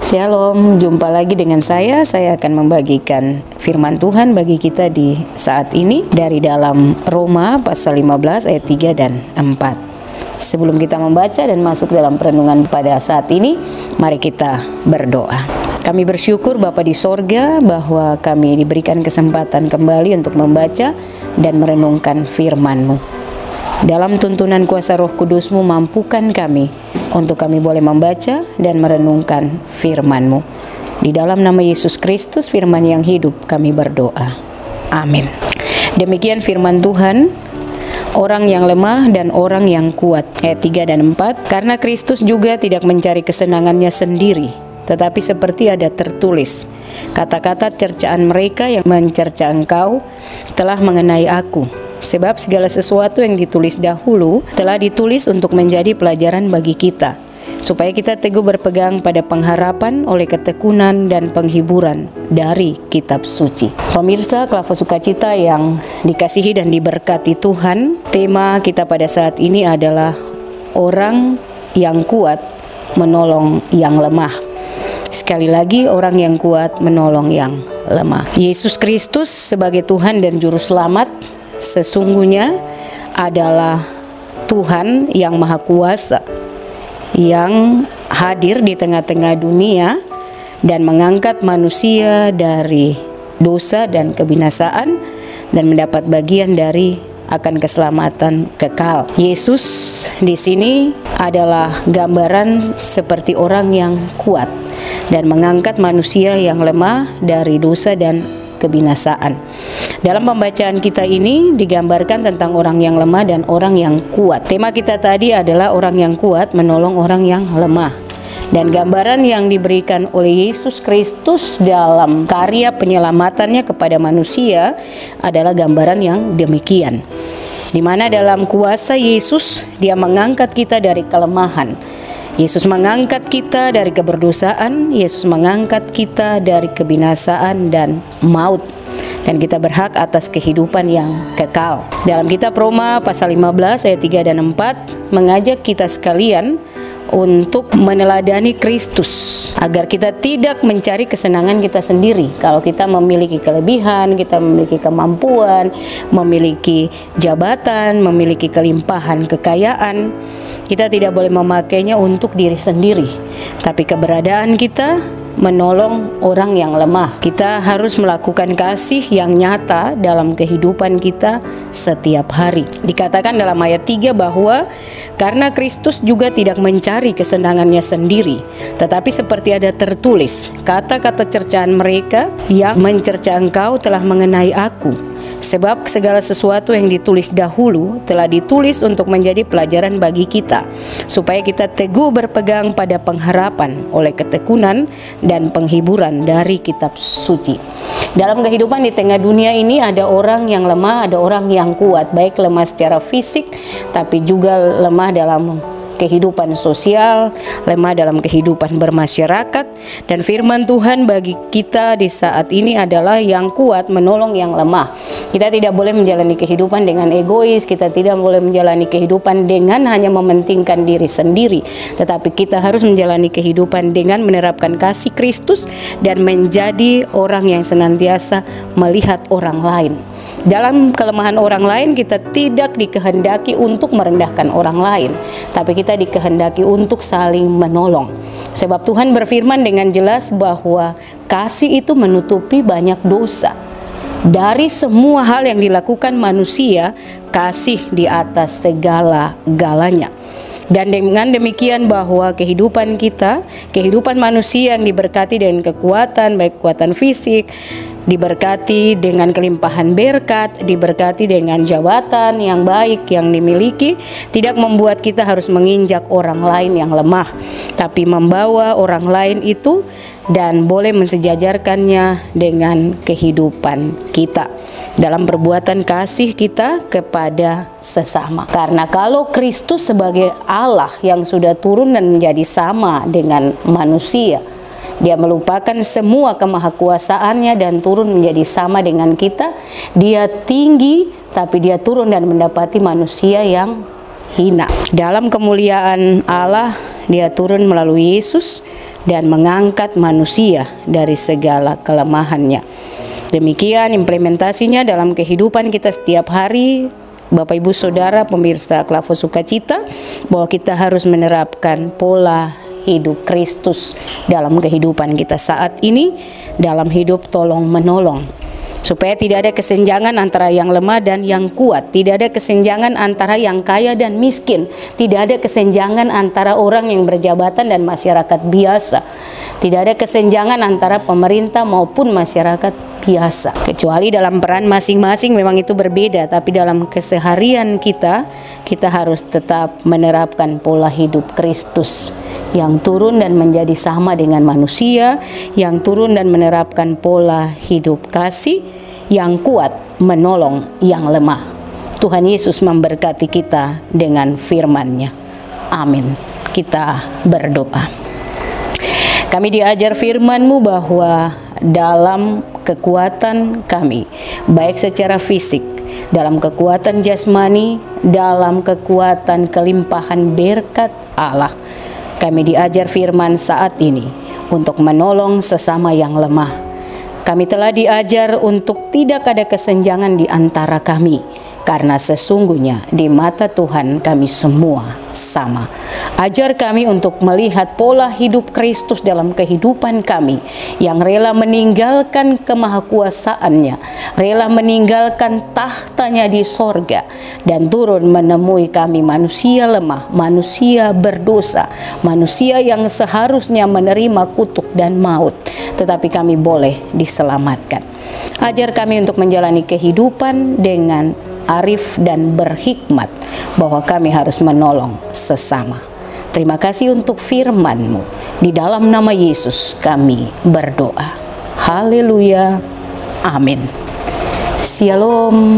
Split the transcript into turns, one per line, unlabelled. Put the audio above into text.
Shalom, jumpa lagi dengan saya. Saya akan membagikan firman Tuhan bagi kita di saat ini dari dalam Roma pasal 15 ayat 3 dan 4. Sebelum kita membaca dan masuk dalam perenungan pada saat ini, mari kita berdoa. Kami bersyukur Bapa di sorga bahwa kami diberikan kesempatan kembali untuk membaca dan merenungkan firman-Mu. Dalam tuntunan kuasa Roh Kudus-Mu, mampukan kami untuk kami boleh membaca dan merenungkan firman-Mu. Di dalam nama Yesus Kristus, firman yang hidup, kami berdoa. Amin. Demikian firman Tuhan, orang yang lemah dan orang yang kuat. Ayat 3 dan 4, karena Kristus juga tidak mencari kesenangannya sendiri, tetapi seperti ada tertulis, kata-kata cercaan mereka yang mencerca Engkau telah mengenai aku. Sebab segala sesuatu yang ditulis dahulu telah ditulis untuk menjadi pelajaran bagi kita, supaya kita teguh berpegang pada pengharapan oleh ketekunan dan penghiburan dari kitab suci. Pemirsa Klava Sukacita yang dikasihi dan diberkati Tuhan, tema kita pada saat ini adalah orang yang kuat menolong yang lemah. Sekali lagi, orang yang kuat menolong yang lemah. Yesus Kristus sebagai Tuhan dan Juru Selamat sesungguhnya adalah Tuhan yang Maha Kuasa, yang hadir di tengah-tengah dunia dan mengangkat manusia dari dosa dan kebinasaan dan mendapat bagian dari akan keselamatan kekal. Yesus di sini adalah gambaran seperti orang yang kuat dan mengangkat manusia yang lemah dari dosa dan kebinasaan. Dalam pembacaan kita ini digambarkan tentang orang yang lemah dan orang yang kuat. Tema kita tadi adalah orang yang kuat menolong orang yang lemah. Dan gambaran yang diberikan oleh Yesus Kristus dalam karya penyelamatannya kepada manusia adalah gambaran yang demikian. Di mana dalam kuasa Yesus, Dia mengangkat kita dari kelemahan. Yesus mengangkat kita dari keberdosaan, Yesus mengangkat kita dari kebinasaan dan maut. Dan kita berhak atas kehidupan yang kekal. Dalam kitab Roma pasal 15 ayat 3 dan 4 mengajak kita sekalian untuk meneladani Kristus agar kita tidak mencari kesenangan kita sendiri. Kalau kita memiliki kelebihan, kita memiliki kemampuan, memiliki jabatan, memiliki kelimpahan kekayaan, kita tidak boleh memakainya untuk diri sendiri, tapi keberadaan kita menolong orang yang lemah. Kita harus melakukan kasih yang nyata dalam kehidupan kita setiap hari. Dikatakan dalam ayat 3 bahwa karena Kristus juga tidak mencari kesenangannya sendiri, tetapi seperti ada tertulis, kata-kata cercaan mereka yang mencerca Engkau telah mengenai aku. Sebab segala sesuatu yang ditulis dahulu telah ditulis untuk menjadi pelajaran bagi kita, supaya kita teguh berpegang pada pengharapan oleh ketekunan dan penghiburan dari kitab suci. Dalam kehidupan di tengah dunia ini ada orang yang lemah, ada orang yang kuat, baik lemah secara fisik tapi juga lemah dalam kehidupan sosial, lemah dalam kehidupan bermasyarakat. Dan firman Tuhan bagi kita di saat ini adalah yang kuat menolong yang lemah. Kita tidak boleh menjalani kehidupan dengan egois, kita tidak boleh menjalani kehidupan dengan hanya mementingkan diri sendiri, tetapi kita harus menjalani kehidupan dengan menerapkan kasih Kristus dan menjadi orang yang senantiasa melihat orang lain. Dalam kelemahan orang lain, kita tidak dikehendaki untuk merendahkan orang lain, tapi kita dikehendaki untuk saling menolong. Sebab Tuhan berfirman dengan jelas bahwa kasih itu menutupi banyak dosa. Dari semua hal yang dilakukan manusia, kasih di atas segala-galanya. Dan dengan demikian bahwa kehidupan kita, kehidupan manusia yang diberkati dengan kekuatan, baik kekuatan fisik, diberkati dengan kelimpahan berkat, diberkati dengan jabatan yang baik yang dimiliki, tidak membuat kita harus menginjak orang lain yang lemah, tapi membawa orang lain itu dan boleh mensejajarkannya dengan kehidupan kita dalam perbuatan kasih kita kepada sesama. Karena kalau Kristus sebagai Allah yang sudah turun dan menjadi sama dengan manusia, Dia melupakan semua kemahakuasaannya dan turun menjadi sama dengan kita. Dia tinggi, tapi Dia turun dan mendapati manusia yang hina. Dalam kemuliaan Allah, Dia turun melalui Yesus dan mengangkat manusia dari segala kelemahannya. Demikian implementasinya dalam kehidupan kita setiap hari, Bapak Ibu Saudara pemirsa Klavo Sukacita, bahwa kita harus menerapkan pola hidup Kristus dalam kehidupan kita saat ini, dalam hidup tolong menolong, supaya tidak ada kesenjangan antara yang lemah dan yang kuat, tidak ada kesenjangan antara yang kaya dan miskin, tidak ada kesenjangan antara orang yang berjabatan dan masyarakat biasa, tidak ada kesenjangan antara pemerintah maupun masyarakat biasa. Kecuali dalam peran masing-masing memang itu berbeda, tapi dalam keseharian kita harus tetap menerapkan pola hidup Kristus yang turun dan menjadi sama dengan manusia, yang turun dan menerapkan pola hidup kasih, yang kuat menolong yang lemah. Tuhan Yesus memberkati kita dengan firman-Nya. Amin. Kita berdoa. Kami diajar firman-Mu bahwa dalam kekuatan kami, baik secara fisik, dalam kekuatan jasmani, dalam kekuatan kelimpahan berkat Allah, kami diajar firman saat ini untuk menolong sesama yang lemah. Kami telah diajar untuk tidak ada kesenjangan di antara kami, karena sesungguhnya di mata Tuhan kami semua sama. Ajar kami untuk melihat pola hidup Kristus dalam kehidupan kami, yang rela meninggalkan kemahakuasaannya, rela meninggalkan tahtanya di sorga, dan turun menemui kami manusia lemah, manusia berdosa, manusia yang seharusnya menerima kutuk dan maut, tetapi kami boleh diselamatkan. Ajar kami untuk menjalani kehidupan dengan arif dan berhikmat, bahwa kami harus menolong sesama. Terima kasih untuk firman-Mu. Di dalam nama Yesus kami berdoa. Haleluya. Amin. Shalom.